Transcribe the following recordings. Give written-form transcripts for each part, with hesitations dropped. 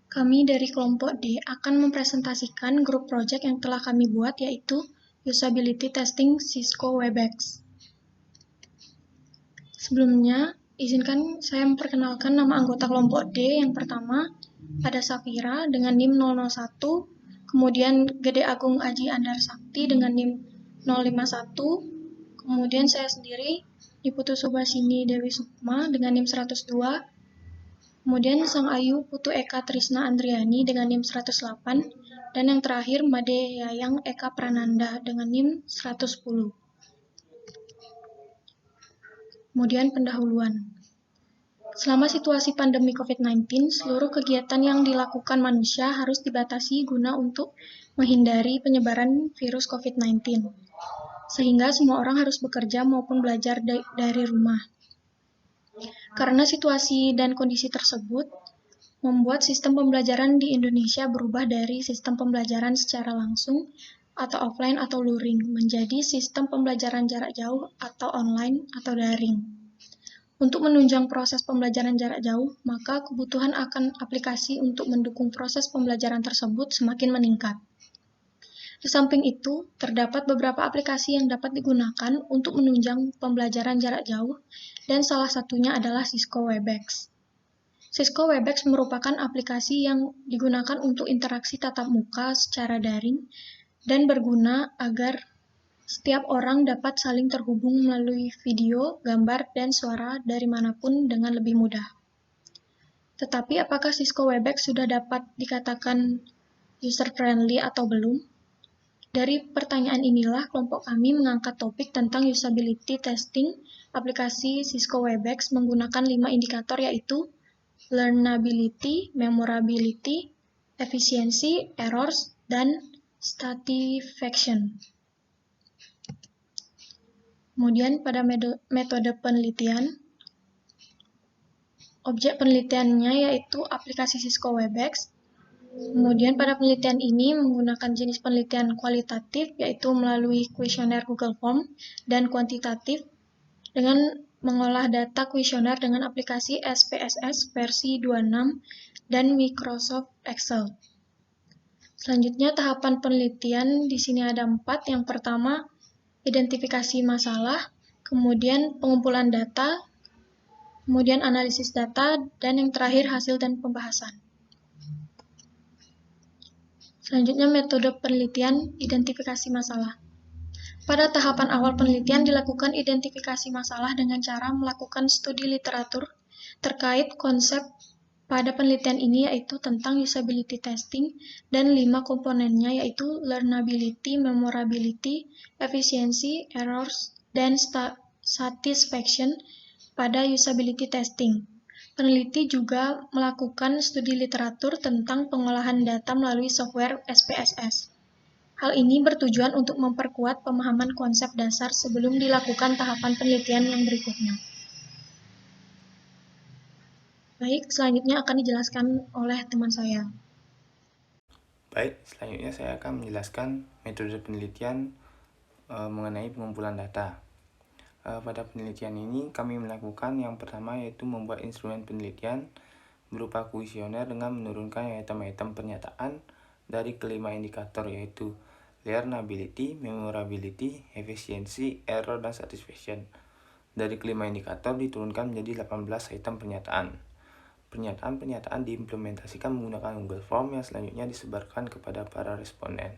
Kami dari kelompok D akan mempresentasikan grup project yang telah kami buat, yaitu Usability Testing Cisco Webex. Sebelumnya, izinkan saya memperkenalkan nama anggota kelompok D. Yang pertama, ada Safira dengan NIM 001, kemudian Gede Agung Aji Andar Sakti dengan NIM 051, kemudian saya sendiri, Diputu Subasini Dewi Sukma dengan NIM 102, kemudian Sang Ayu Putu Eka Trisna Andriani dengan NIM 108, dan yang terakhir Made Yayang Eka Prananda dengan NIM 110. Kemudian pendahuluan. Selama situasi pandemi COVID-19, seluruh kegiatan yang dilakukan manusia harus dibatasi guna untuk menghindari penyebaran virus COVID-19. Sehingga semua orang harus bekerja maupun belajar dari rumah. Karena situasi dan kondisi tersebut, membuat sistem pembelajaran di Indonesia berubah dari sistem pembelajaran secara langsung atau offline atau luring menjadi sistem pembelajaran jarak jauh atau online atau daring. Untuk menunjang proses pembelajaran jarak jauh, maka kebutuhan akan aplikasi untuk mendukung proses pembelajaran tersebut semakin meningkat. Di samping itu, terdapat beberapa aplikasi yang dapat digunakan untuk menunjang pembelajaran jarak jauh, dan salah satunya adalah Cisco Webex. Cisco Webex merupakan aplikasi yang digunakan untuk interaksi tatap muka secara daring dan berguna agar setiap orang dapat saling terhubung melalui video, gambar, dan suara dari manapun dengan lebih mudah. Tetapi apakah Cisco Webex sudah dapat dikatakan user-friendly atau belum? Dari pertanyaan inilah kelompok kami mengangkat topik tentang usability testing aplikasi Cisco Webex menggunakan 5 indikator, yaitu learnability, memorability, efficiency, errors, dan satisfaction. Kemudian pada metode penelitian, objek penelitiannya yaitu aplikasi Cisco Webex. Kemudian pada penelitian ini menggunakan jenis penelitian kualitatif, yaitu melalui kuesioner Google Form, dan kuantitatif dengan mengolah data kuesioner dengan aplikasi SPSS versi 26 dan Microsoft Excel. Selanjutnya tahapan penelitian di sini ada 4. Yang pertama, identifikasi masalah, kemudian pengumpulan data, kemudian analisis data, dan yang terakhir hasil dan pembahasan. Selanjutnya metode penelitian identifikasi masalah. Pada tahapan awal penelitian dilakukan identifikasi masalah dengan cara melakukan studi literatur terkait konsep pada penelitian ini, yaitu tentang usability testing dan 5 komponennya, yaitu learnability, memorability, efficiency, errors, dan satisfaction pada usability testing. Peneliti juga melakukan studi literatur tentang pengolahan data melalui software SPSS. Hal ini bertujuan untuk memperkuat pemahaman konsep dasar sebelum dilakukan tahapan penelitian yang berikutnya. Baik, selanjutnya akan dijelaskan oleh teman saya. Baik, selanjutnya saya akan menjelaskan metode penelitian mengenai pengumpulan data. Pada penelitian ini kami melakukan yang pertama, yaitu membuat instrumen penelitian berupa kuesioner dengan menurunkan item-item pernyataan dari kelima indikator, yaitu learnability, memorability, efficiency, error, dan satisfaction. Dari kelima indikator diturunkan menjadi 18 item pernyataan. Pernyataan-pernyataan diimplementasikan menggunakan Google Form yang selanjutnya disebarkan kepada para responden.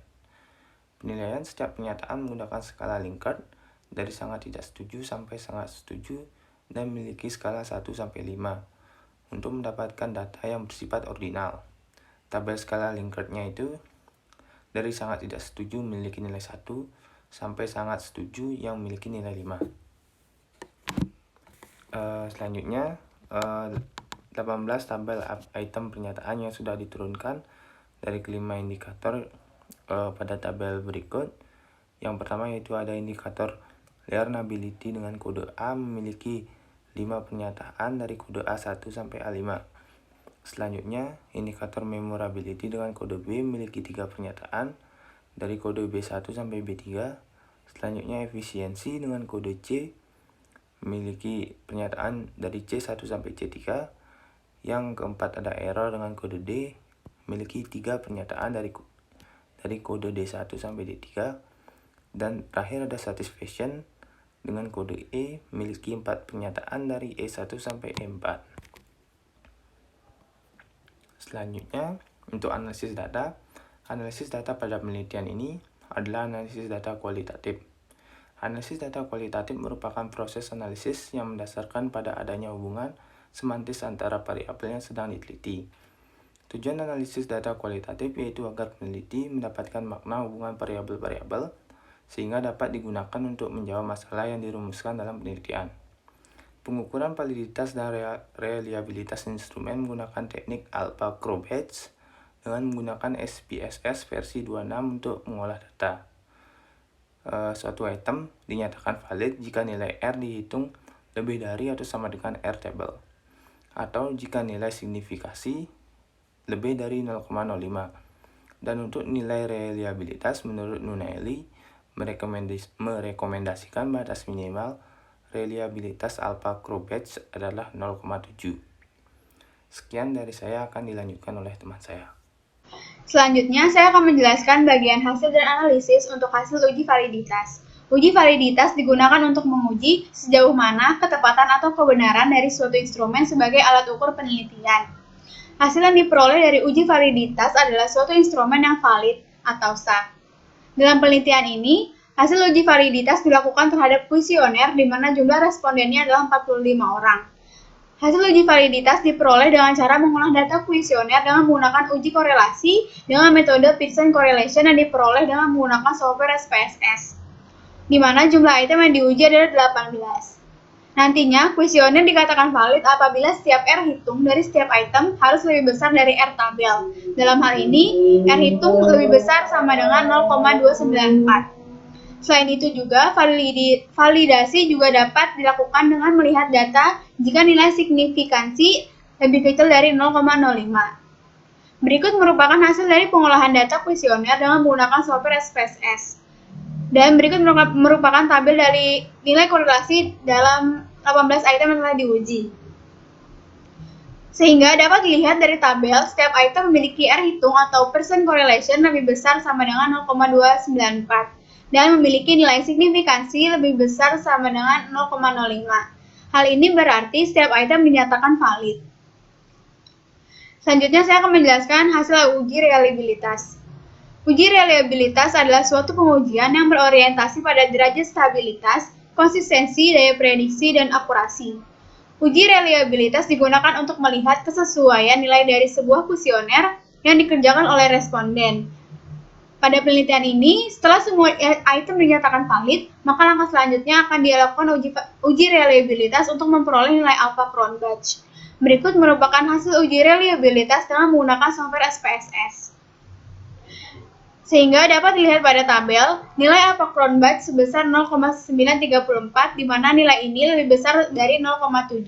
Penilaian setiap pernyataan menggunakan skala Likert dari sangat tidak setuju sampai sangat setuju dan memiliki skala 1-5 untuk mendapatkan data yang bersifat ordinal. Tabel skala Likertnya itu dari sangat tidak setuju memiliki nilai 1 sampai sangat setuju yang memiliki nilai 5. Selanjutnya 18 tabel item pernyataan yang sudah diturunkan dari kelima indikator pada tabel berikut. Yang pertama yaitu ada indikator learnability dengan kode A memiliki 5 pernyataan dari kode A1 sampai A5. Selanjutnya indikator memorability dengan kode B memiliki 3 pernyataan dari kode B1 sampai B3. Selanjutnya efisiensi dengan kode C memiliki pernyataan dari C1 sampai C3. Yang keempat ada error dengan kode D memiliki 3 pernyataan dari kode D1 sampai D3, dan terakhir ada satisfaction dengan kode E memiliki 4 pernyataan dari E1 sampai E4. Selanjutnya, untuk analisis data pada penelitian ini adalah analisis data kualitatif. Analisis data kualitatif merupakan proses analisis yang mendasarkan pada adanya hubungan semantis antara variabel yang sedang diteliti. Tujuan analisis data kualitatif yaitu agar peneliti mendapatkan makna hubungan variabel-variabel sehingga dapat digunakan untuk menjawab masalah yang dirumuskan dalam penelitian. Pengukuran validitas dan reliabilitas instrumen menggunakan teknik Alpha-Crowbatch dengan menggunakan SPSS versi 26 untuk mengolah data. Suatu item dinyatakan valid jika nilai R dihitung lebih dari atau sama dengan R table, atau jika nilai signifikasi lebih dari 0,05. Dan untuk nilai reliabilitas menurut Nunnally merekomendasikan batas minimal reliabilitas Alpha-Crowbatch adalah 0,7. Sekian dari saya, akan dilanjutkan oleh teman saya. Selanjutnya, saya akan menjelaskan bagian hasil dan analisis untuk hasil uji validitas. Uji validitas digunakan untuk menguji sejauh mana ketepatan atau kebenaran dari suatu instrumen sebagai alat ukur penelitian. Hasil yang diperoleh dari uji validitas adalah suatu instrumen yang valid atau sah. Dalam penelitian ini, hasil uji validitas dilakukan terhadap kuesioner di mana jumlah respondennya adalah 45 orang. Hasil uji validitas diperoleh dengan cara mengolah data kuesioner dengan menggunakan uji korelasi dengan metode Pearson correlation yang diperoleh dengan menggunakan software SPSS, di mana jumlah item yang diuji adalah 18. Nantinya, kuesioner dikatakan valid apabila setiap R hitung dari setiap item harus lebih besar dari R tabel. Dalam hal ini, R hitung lebih besar sama dengan 0,294. Selain itu juga, validasi juga dapat dilakukan dengan melihat data jika nilai signifikansi lebih kecil dari 0,05. Berikut merupakan hasil dari pengolahan data kuesioner dengan menggunakan software SPSS. Dan berikut merupakan tabel dari nilai korelasi dalam 18 item yang telah diuji. Sehingga dapat dilihat dari tabel, setiap item memiliki R hitung atau Pearson correlation lebih besar sama dengan 0,294. Dan memiliki nilai signifikansi lebih besar sama dengan 0,05. Hal ini berarti setiap item dinyatakan valid. Selanjutnya saya akan menjelaskan hasil uji reliabilitas. Uji reliabilitas adalah suatu pengujian yang berorientasi pada derajat stabilitas, konsistensi, daya prediksi, dan akurasi. Uji reliabilitas digunakan untuk melihat kesesuaian nilai dari sebuah kuesioner yang dikerjakan oleh responden. Pada penelitian ini, setelah semua item dinyatakan valid, maka langkah selanjutnya akan dilakukan uji reliabilitas untuk memperoleh nilai Alpha-Crowbatch. Berikut merupakan hasil uji reliabilitas dengan menggunakan software SPSS. Sehingga dapat dilihat pada tabel, nilai Alpha-Crowbatch sebesar 0,934, di mana nilai ini lebih besar dari 0,7.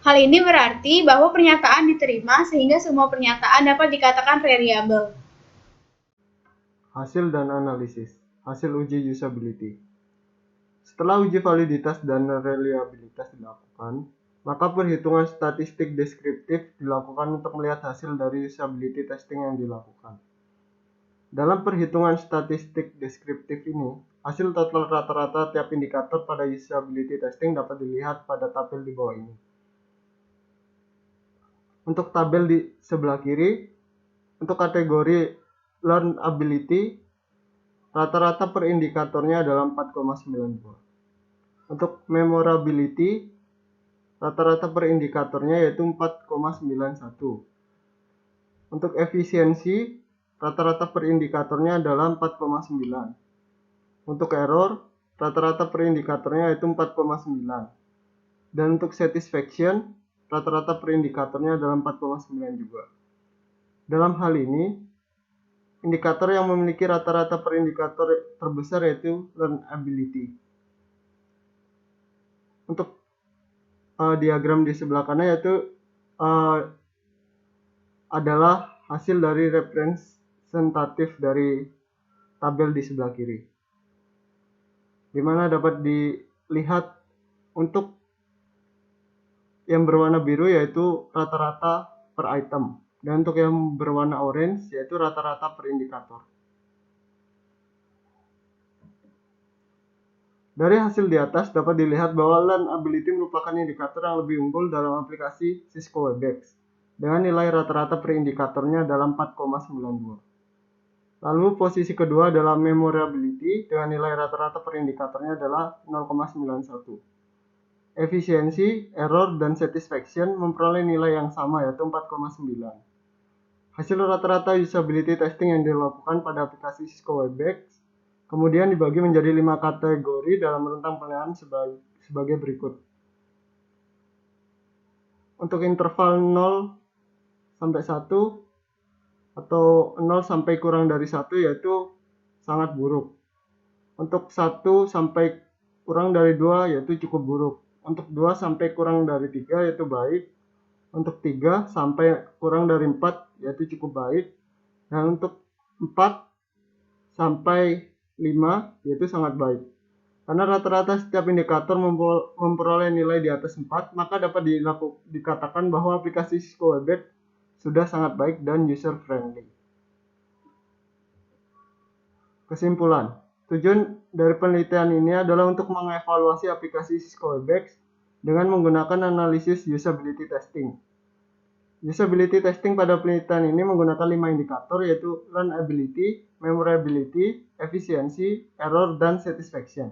Hal ini berarti bahwa pernyataan diterima sehingga semua pernyataan dapat dikatakan reliable. Hasil dan analisis. Hasil uji usability. Setelah uji validitas dan reliabilitas dilakukan, maka perhitungan statistik deskriptif dilakukan untuk melihat hasil dari usability testing yang dilakukan. Dalam perhitungan statistik deskriptif ini, hasil total rata-rata tiap indikator pada usability testing dapat dilihat pada tabel di bawah ini. Untuk tabel di sebelah kiri, untuk kategori Learn Ability, rata-rata per indikatornya adalah 4,92. Untuk Memorability, rata-rata per indikatornya yaitu 4,91. Untuk efisiensi, rata-rata per indikatornya adalah 4,9. Untuk error, rata-rata per indikatornya yaitu 4,9. Dan untuk satisfaction, rata-rata per indikatornya adalah 4,9 juga. Dalam hal ini, indikator yang memiliki rata-rata per indikator terbesar yaitu learnability. Untuk diagram di sebelah kanan yaitu adalah hasil dari representatif dari tabel di sebelah kiri, di mana dapat dilihat untuk yang berwarna biru yaitu rata-rata per item, Dan untuk yang berwarna orange yaitu rata-rata per indikator. Dari hasil di atas dapat dilihat bahwa Learn Ability merupakan indikator yang lebih unggul dalam aplikasi Cisco Webex dengan nilai rata-rata per indikatornya dalam 4,92. Lalu posisi kedua adalah Memorability dengan nilai rata-rata per indikatornya adalah 0,91. Efisiensi, Error, dan Satisfaction memperoleh nilai yang sama yaitu 4,9. Hasil rata-rata usability testing yang dilakukan pada aplikasi Cisco Webex kemudian dibagi menjadi 5 kategori dalam rentang penilaian sebagai berikut. Untuk interval 0 sampai 1 atau 0 sampai kurang dari 1 yaitu sangat buruk. Untuk 1 sampai kurang dari 2 yaitu cukup buruk. Untuk 2 sampai kurang dari 3 yaitu baik. Untuk 3 sampai kurang dari 4 yaitu cukup baik. Dan untuk 4 sampai 5 yaitu sangat baik. Karena rata-rata setiap indikator memperoleh nilai di atas 4, maka dapat dikatakan bahwa aplikasi Cisco Webex sudah sangat baik dan user friendly. Kesimpulan, tujuan dari penelitian ini adalah untuk mengevaluasi aplikasi Cisco Webex dengan menggunakan analisis usability testing. Usability testing pada penelitian ini menggunakan 5 indikator yaitu learnability, memorability, efisiensi, error, dan satisfaction.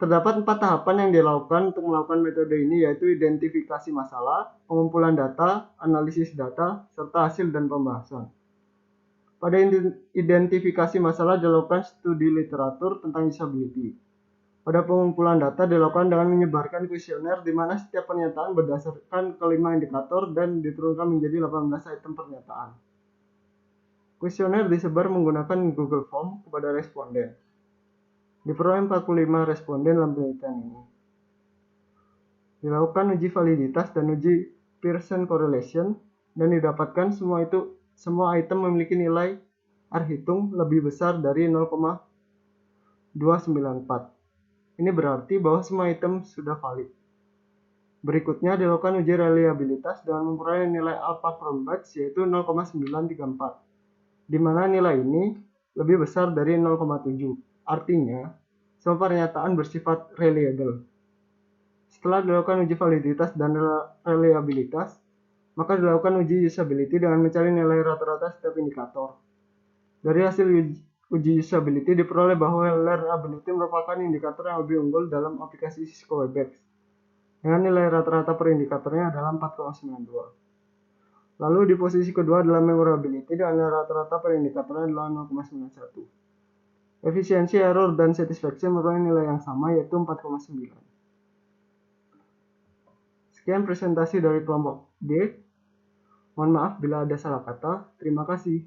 Terdapat 4 tahapan yang dilakukan untuk melakukan metode ini yaitu identifikasi masalah, pengumpulan data, analisis data, serta hasil dan pembahasan. Pada identifikasi masalah dilakukan studi literatur tentang usability. Pada pengumpulan data dilakukan dengan menyebarkan kuesioner di mana setiap pernyataan berdasarkan kelima indikator dan diturunkan menjadi 18 item pernyataan. Kuesioner disebar menggunakan Google Form kepada responden. Diperoleh 45 responden dalam penelitian ini. Dilakukan uji validitas dan uji Pearson correlation dan didapatkan semua item memiliki nilai R hitung lebih besar dari 0,294. Ini berarti bahwa semua item sudah valid. Berikutnya dilakukan uji reliabilitas dengan memperoleh nilai alpha from batch yaitu 0,934, di mana nilai ini lebih besar dari 0,7. Artinya, semua pernyataan bersifat reliable. Setelah dilakukan uji validitas dan reliabilitas, maka dilakukan uji usability dengan mencari nilai rata-rata setiap indikator. Dari hasil uji usability diperoleh bahwa learnability merupakan indikator yang lebih unggul dalam aplikasi Cisco Webex dengan nilai rata-rata per indikatornya adalah 4,92. Lalu di posisi kedua adalah memorability dengan nilai rata-rata per indikatornya adalah 0,91. Efisiensi, error, dan satisfaction merupakan nilai yang sama yaitu 4,9. Sekian presentasi dari kelompok D. Mohon maaf bila ada salah kata. Terima kasih.